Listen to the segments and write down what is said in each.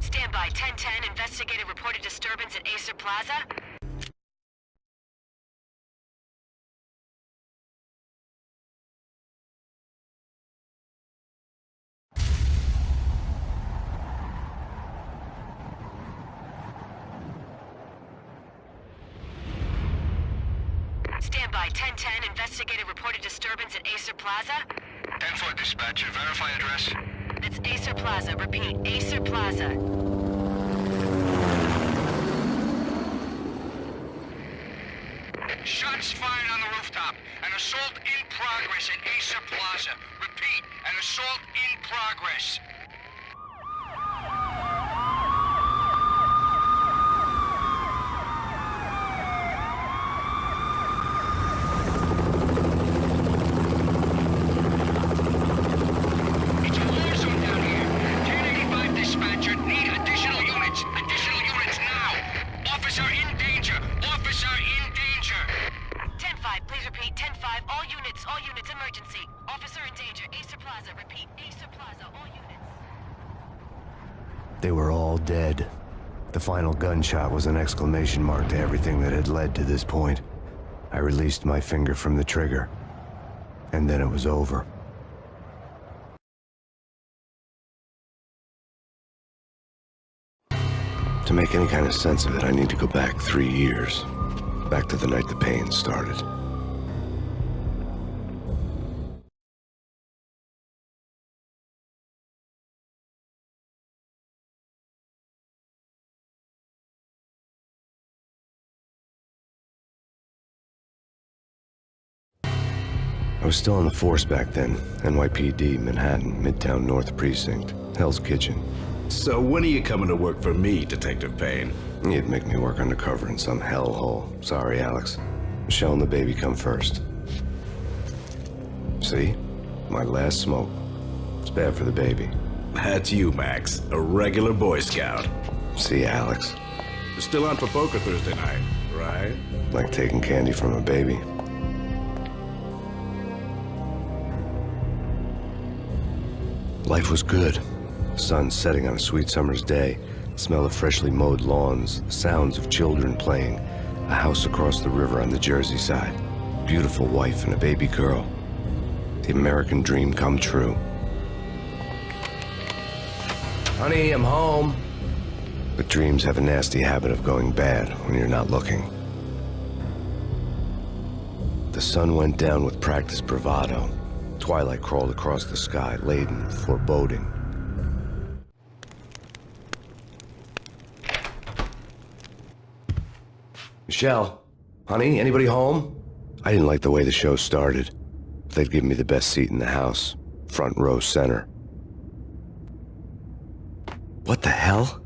Stand by, 1010, investigated reported disturbance at Acer Plaza. Stand by, 1010, investigated reported disturbance at Acer Plaza. 10-4 dispatcher, verify address. It's Acer Plaza, repeat, Acer Plaza. Shots fired on the rooftop. An assault in progress at Acer Plaza. Repeat, an assault in progress. It's a war zone down here. 1085 dispatcher, need additional units. Additional units now. Officer in danger. Officer in danger. 10-5, please repeat, 10-5, all units, emergency. Officer in danger, Acer Plaza, repeat, Acer Plaza, all units. They were all dead. The final gunshot was an exclamation mark to everything that had led to this point. I released my finger from the trigger, and then it was over. To make any kind of sense of it, I need to go back 3 years. Back to the night the pain started. I was still on the force back then. NYPD, Manhattan, Midtown North Precinct, Hell's Kitchen. So when are you coming to work for me, Detective Payne? You'd make me work undercover in some hellhole. Sorry, Alex. Michelle and the baby come first. See? My last smoke. It's bad for the baby. That's you, Max. A regular Boy Scout. See, Alex. You're still on for poker Thursday night, right? Like taking candy from a baby. Life was good. Sun setting on a sweet summer's day. The smell of freshly mowed lawns. The sounds of children playing. A house across the river on the Jersey side. Beautiful wife and a baby girl. The American dream come true. Honey, I'm home. But dreams have a nasty habit of going bad when you're not looking. The sun went down with practiced bravado. Twilight crawled across the sky, laden with foreboding. Michelle, honey, anybody home? I didn't like the way the show started. They'd give me the best seat in the house, front row center. What the hell?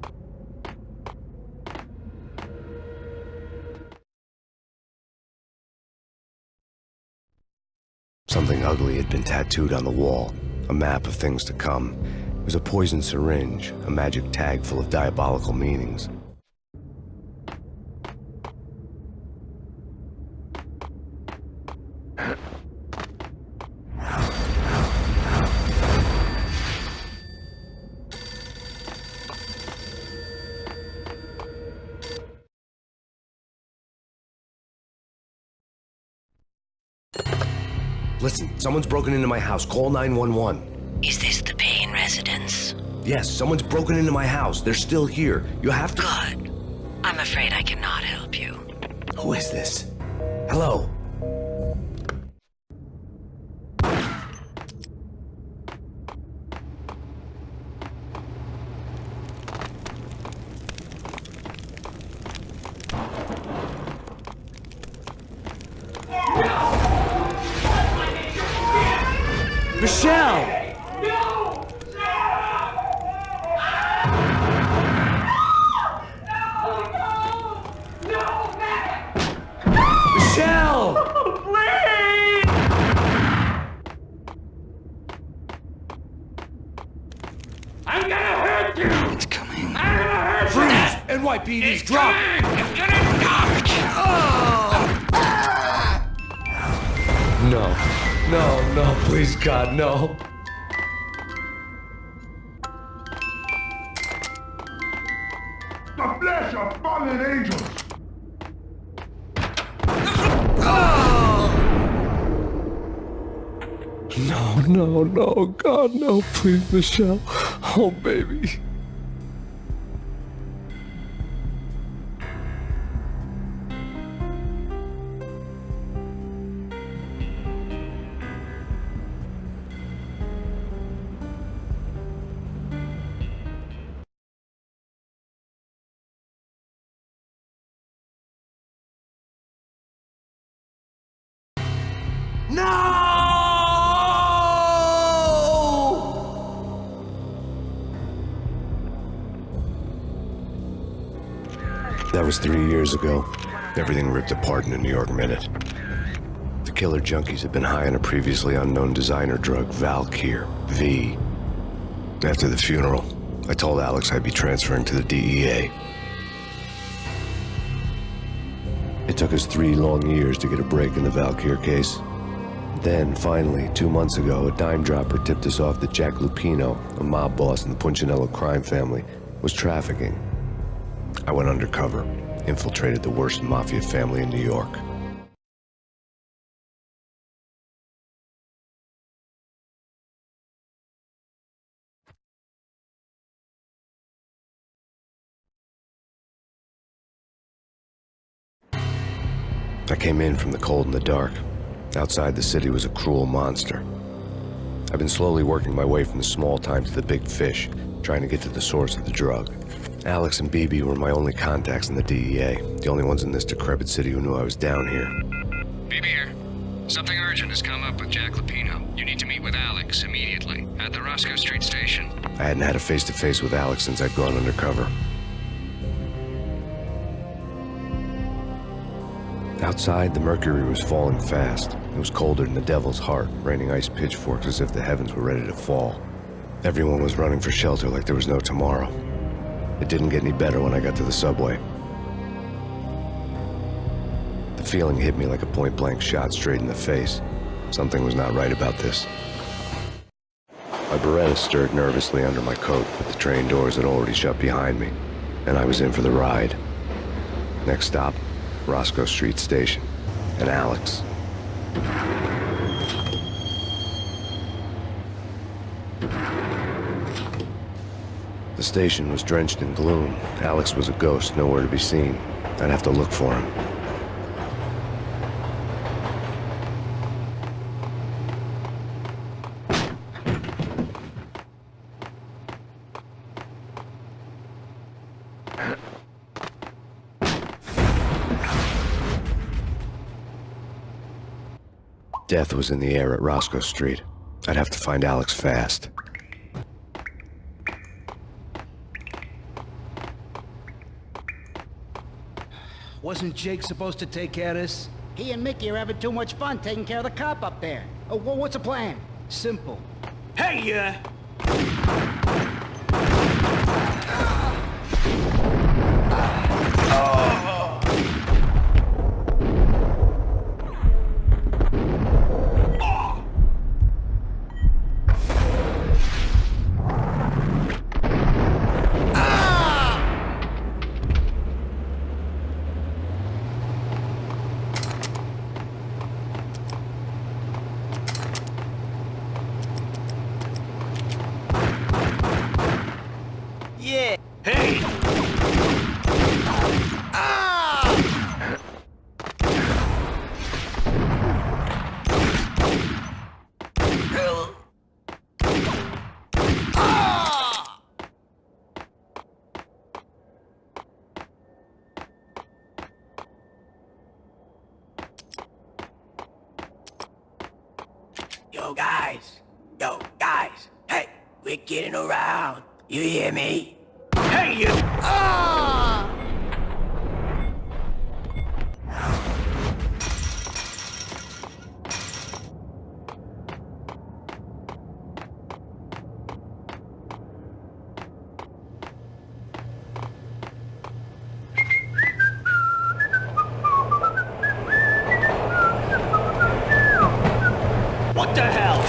Something ugly had been tattooed on the wall, a map of things to come. It was a poison syringe, a magic tag full of diabolical meanings. Listen, someone's broken into my house. Call 911. Is this the Payne residence? Yes, someone's broken into my house. They're still here. You have to... Good. I'm afraid I cannot help you. Who is this? Hello? Michelle! Michelle! I'm gonna hurt you! It's coming. I'm gonna hurt Freeze! NYPD's drop! It's gonna No. No, no, please God, no. The flesh of fallen angels! No, no, no, God, no, please, Michelle. Oh, baby. That was 3 years ago. Everything ripped apart in a New York minute. The killer junkies had been high on a previously unknown designer drug, Valkyr, V. After the funeral, I told Alex I'd be transferring to the DEA. It took us 3 long years to get a break in the Valkyr case. Then, finally, 2 months ago, a dime dropper tipped us off that Jack Lupino, a mob boss in the Punchinello crime family, was trafficking. I went undercover, infiltrated the worst mafia family in New York. I came in from the cold and the dark. Outside the city was a cruel monster. I've been slowly working my way from the small time to the big fish, trying to get to the source of the drug. Alex and BB were my only contacts in the DEA, the only ones in this decrepit city who knew I was down here. BB here. Something urgent has come up with Jack Lupino. You need to meet with Alex immediately at the Roscoe Street station. I hadn't had a face-to-face with Alex since I'd gone undercover. Outside, the mercury was falling fast. It was colder than the devil's heart, raining ice pitchforks as if the heavens were ready to fall. Everyone was running for shelter like there was no tomorrow. It didn't get any better when I got to the subway. The feeling hit me like a point-blank shot straight in the face. Something was not right about this. My Beretta stirred nervously under my coat, but the train doors had already shut behind me, and I was in for the ride. Next stop, Roscoe Street Station, and Alex. The station was drenched in gloom. Alex was a ghost, nowhere to be seen. I'd have to look for him. Death was in the air at Roscoe Street. I'd have to find Alex fast. Wasn't Jake supposed to take care of this? He and Mickey are having too much fun taking care of the cop up there. Oh, what's the plan? Simple. Hey, Yo, guys, hey, we're getting around. You hear me? Hey, you! Ah! What the hell?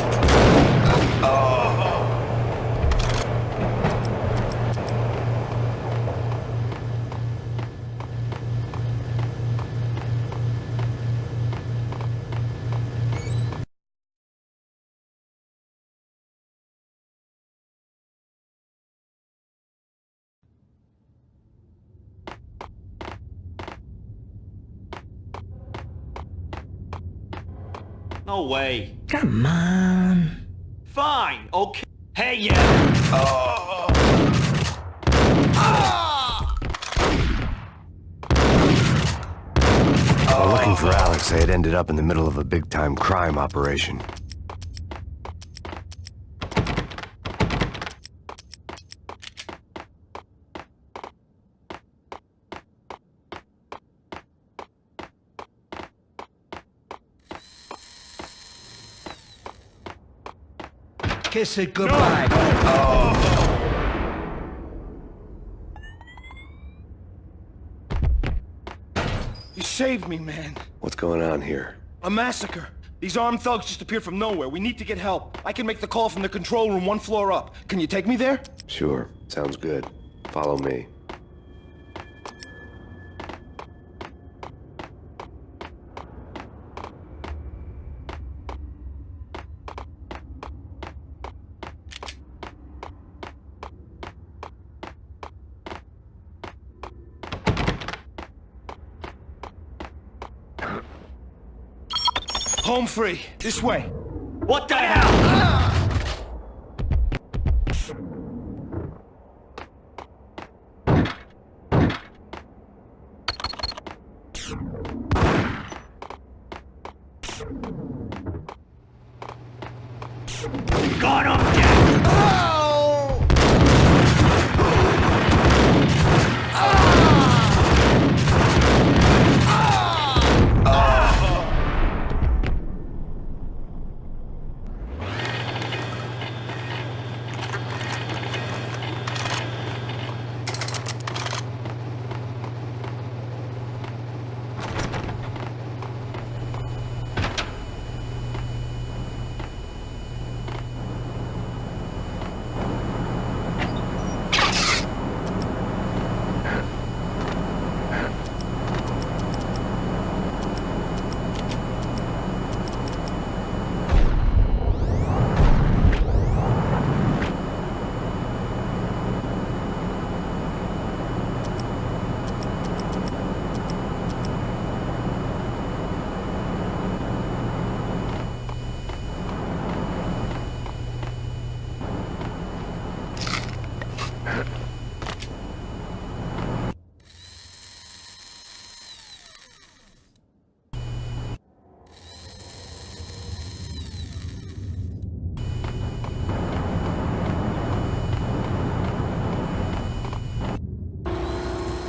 No way. Come on. Fine, okay. Hey, yeah. While looking for Alex, they had ended up in the middle of a big-time crime operation. Kiss it goodbye. You saved me, man. What's going on here? A massacre. These armed thugs just appeared from nowhere. We need to get help. I can make the call from the control room 1 floor up. Can you take me there? Sure, sounds good. Follow me. Home free. This way. What the hell? Got him, Jack!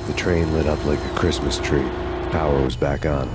The train lit up like a Christmas tree. Power was back on.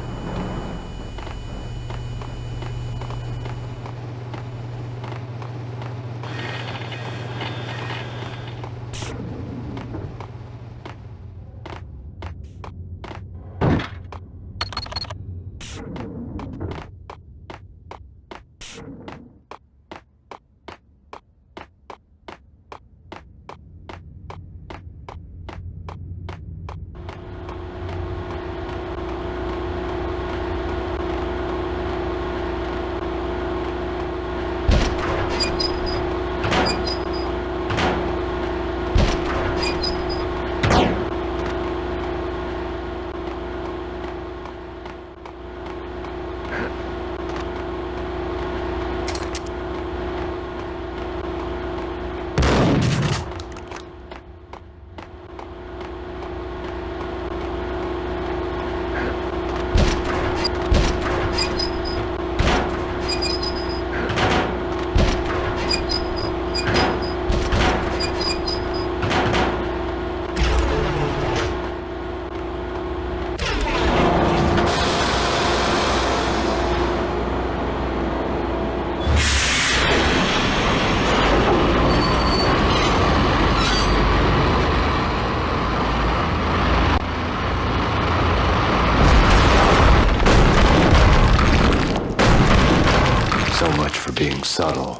for being subtle.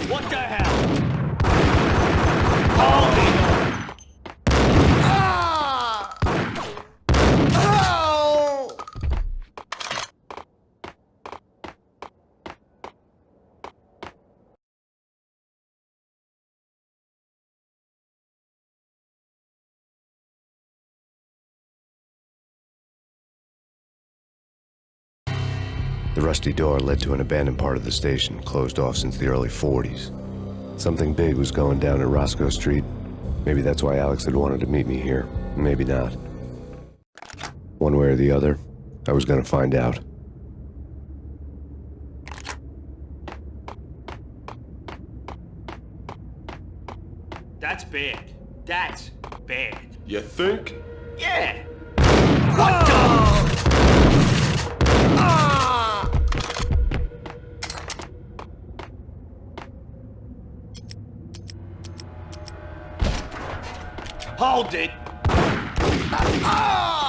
What the hell? Hold it! Ah! Oh! The rusty door led to an abandoned part of the station, closed off since the early 40s. Something big was going down at Roscoe Street. Maybe that's why Alex had wanted to meet me here. Maybe not. One way or the other, I was gonna find out. That's bad. That's bad. You think? Yeah! What the? Ah! Hold it! Ah!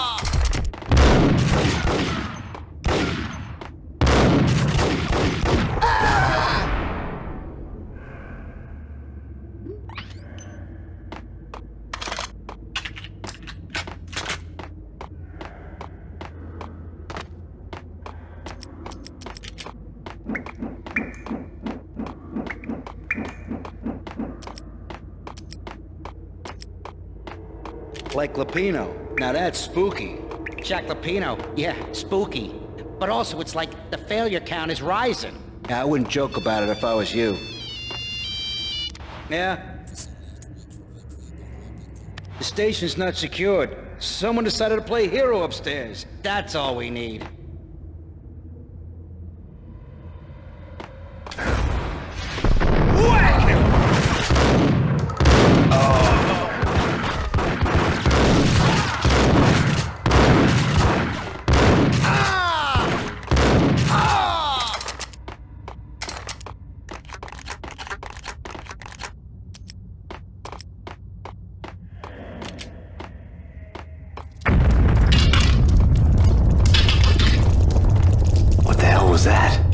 Like Lapino. Now that's spooky. Jack Lapino, yeah, spooky. But also it's like the failure count is rising. Yeah, I wouldn't joke about it if I was you. Yeah? The station's not secured. Someone decided to play hero upstairs. That's all we need. What the hell was that?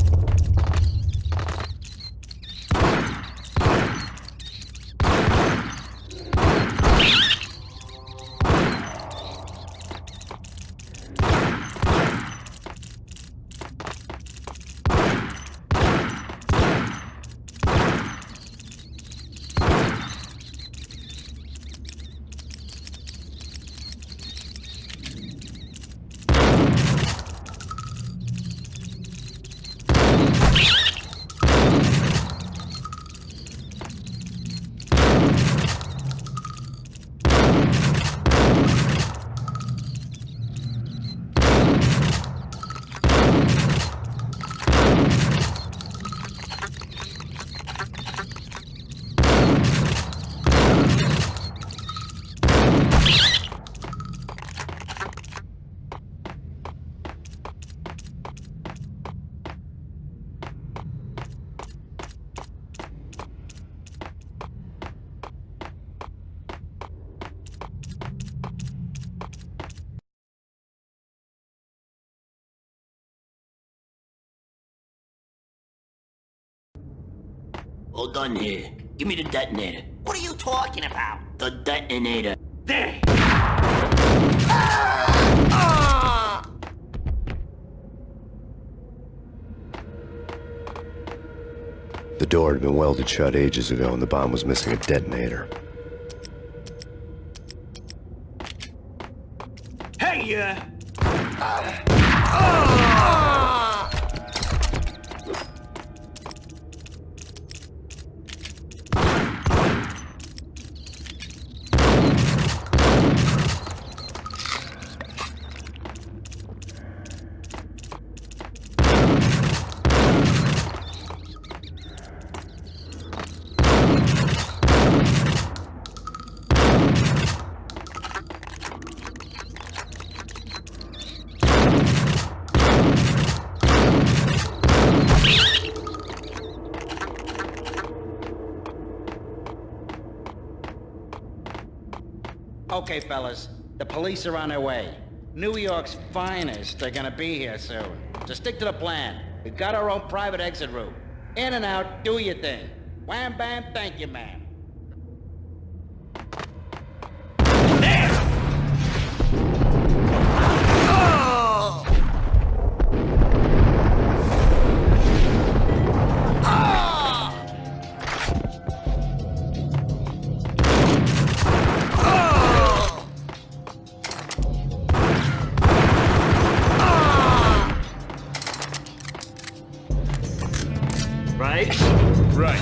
Hold on here. Give me the detonator. What are you talking about? The detonator. There! The door had been welded shut ages ago and the bomb was missing a detonator. Hey, Okay, fellas. The police are on their way. New York's finest are gonna be here soon. So stick to the plan. We've got our own private exit route. In and out, do your thing. Wham bam, thank you, ma'am. Right? Right.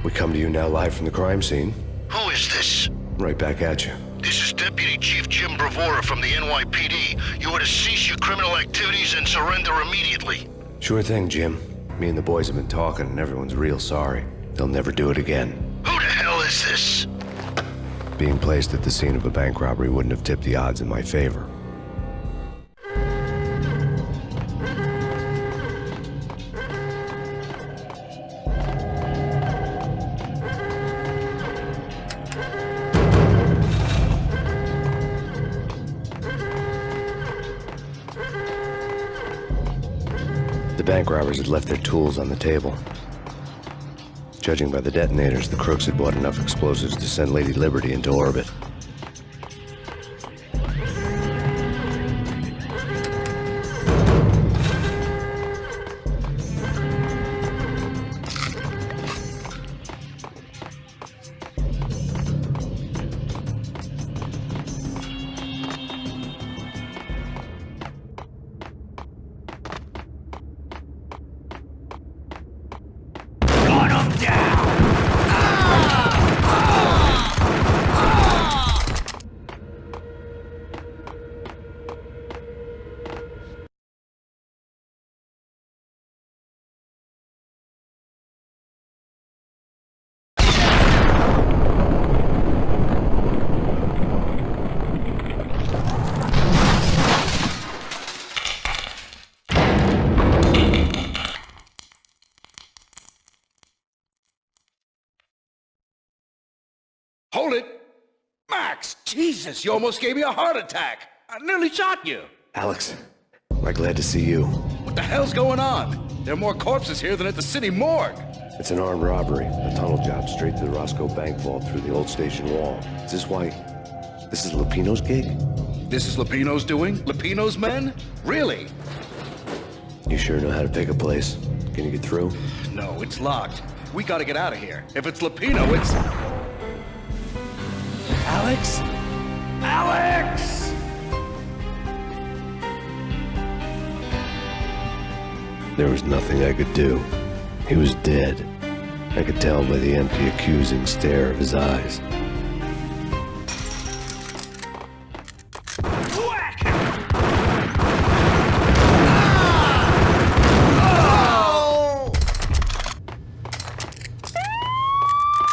We come to you now live from the crime scene. Who is this? Right back at you. This is Deputy Chief Jim Bravura from the NYPD. You are to cease your criminal activities and surrender immediately. Sure thing, Jim. Me and the boys have been talking and everyone's real sorry. They'll never do it again. Who the hell is this? Being placed at the scene of a bank robbery wouldn't have tipped the odds in my favor. The bank robbers had left their tools on the table. Judging by the detonators, the crooks had bought enough explosives to send Lady Liberty into orbit. Hold it! Max! Jesus, you almost gave me a heart attack! I nearly shot you! Alex, we're glad to see you. What the hell's going on? There are more corpses here than at the city morgue! It's an armed robbery, a tunnel job straight to the Roscoe Bank vault through the old station wall. Is this why... this is Lupino's gig? This is Lupino's doing? Lupino's men? Really? You sure know how to pick a place? Can you get through? No, it's locked. We gotta get out of here. If it's Lupino, it's... Alex? Alex! There was nothing I could do. He was dead. I could tell by the empty, accusing stare of his eyes.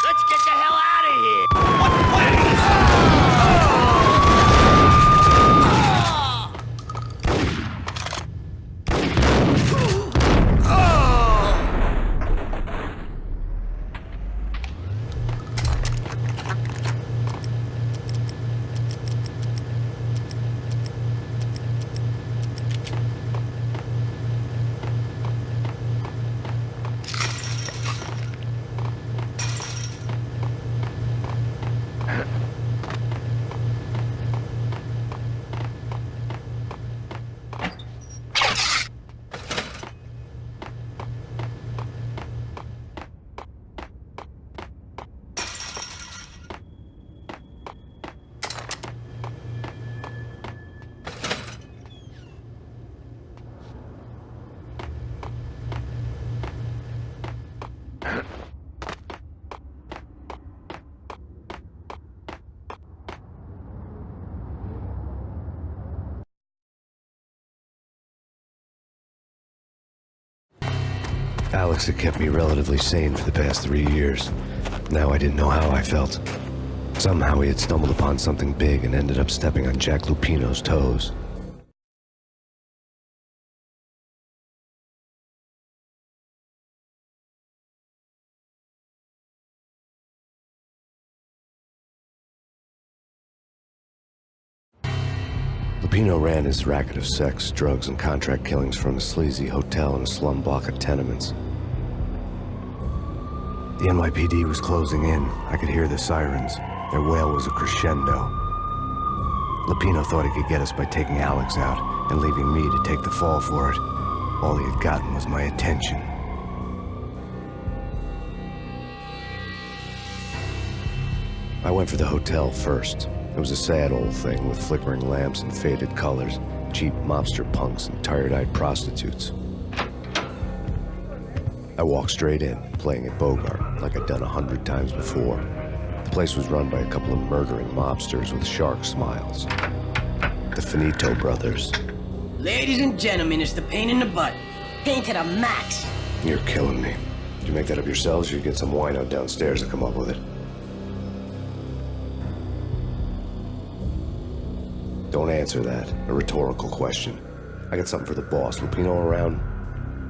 Let's get the hell out of here! Alex had kept me relatively sane for the past 3 years. Now I didn't know how I felt. Somehow he had stumbled upon something big and ended up stepping on Jack Lupino's toes. Lupino ran his racket of sex, drugs, and contract killings from a sleazy hotel in a slum block of tenements. The NYPD was closing in. I could hear the sirens. Their wail was a crescendo. Lupino thought he could get us by taking Alex out and leaving me to take the fall for it. All he had gotten was my attention. I went for the hotel first. It was a sad old thing with flickering lamps and faded colors, cheap mobster punks and tired-eyed prostitutes. I walked straight in, playing at Bogart, like I'd done 100 times before. The place was run by a couple of murdering mobsters with shark smiles. The Finito brothers. Ladies and gentlemen, it's the pain in the butt. Pain to the max. You're killing me. Did you make that up yourselves, or you get some wino downstairs to come up with it? Don't answer that. A rhetorical question. I got something for the boss. Lupino around?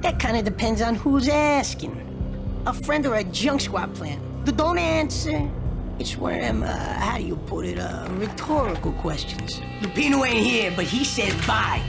That kind of depends on who's asking. A friend or a junk squad plan. Don't answer. It's one of them, how do you put it, rhetorical questions. Lupino ain't here, but he said bye.